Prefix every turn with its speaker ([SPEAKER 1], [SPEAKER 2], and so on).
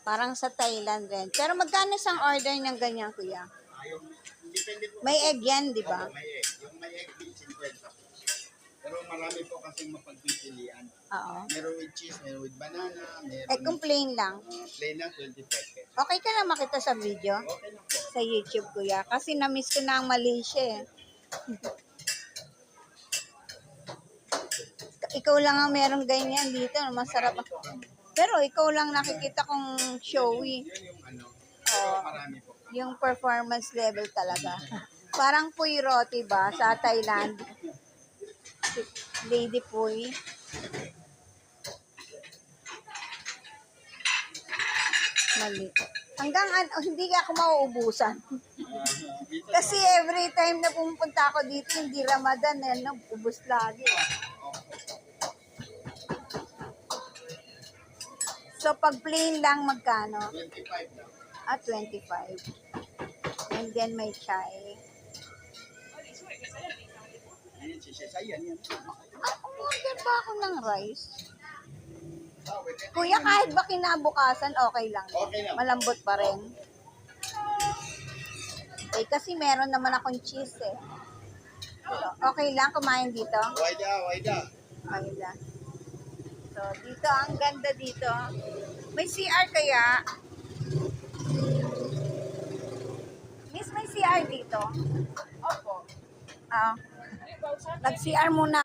[SPEAKER 1] Parang sa Thailand rin. Pero magkano isang order ng ganyan, kuya?
[SPEAKER 2] Yung depende po.
[SPEAKER 1] May egg yan, di ba?
[SPEAKER 2] May egg. Yung may egg, 50 po. Pero marami po kasing mapagpipilian.
[SPEAKER 1] Oo.
[SPEAKER 2] Meron with cheese, meron with banana, meron
[SPEAKER 1] Eh, kung plain lang.
[SPEAKER 2] plain lang, 25 pesos.
[SPEAKER 1] Okay ka lang makita sa video?
[SPEAKER 2] Okay lang po.
[SPEAKER 1] Sa YouTube, kuya. Kasi na-miss ko na ang Malaysia eh. Ikaw lang ang merong ganyan dito. Masarap. Pero ikaw lang nakikita kong showy.
[SPEAKER 2] Yun yung ano,
[SPEAKER 1] Oo.
[SPEAKER 2] marami po.
[SPEAKER 1] Yung performance level talaga. Parang Puy Roti ba sa Thailand? Lady Puy. Mali. Hanggang hindi ako mauubusan. Kasi every time na pumunta ako dito, hindi Ramadan, ubus lagi. So, pag plain lang, magkano?
[SPEAKER 2] 25 lang.
[SPEAKER 1] 25. And then may chai.
[SPEAKER 2] Ayan, sisayan yan.
[SPEAKER 1] Umorder ba ako ng rice?
[SPEAKER 2] Ah, pwede.
[SPEAKER 1] Kuya, kahit ba kinabukasan, okay lang.
[SPEAKER 2] Okay lang.
[SPEAKER 1] Malambot pa rin. Eh, kasi meron naman akong cheese eh. So, okay lang kumain dito?
[SPEAKER 2] Waida, waida.
[SPEAKER 1] Okay lang. So, dito, ang ganda dito. May CR kaya? Miss, may CR dito?
[SPEAKER 3] Opo.
[SPEAKER 1] Ah, nag-CR muna.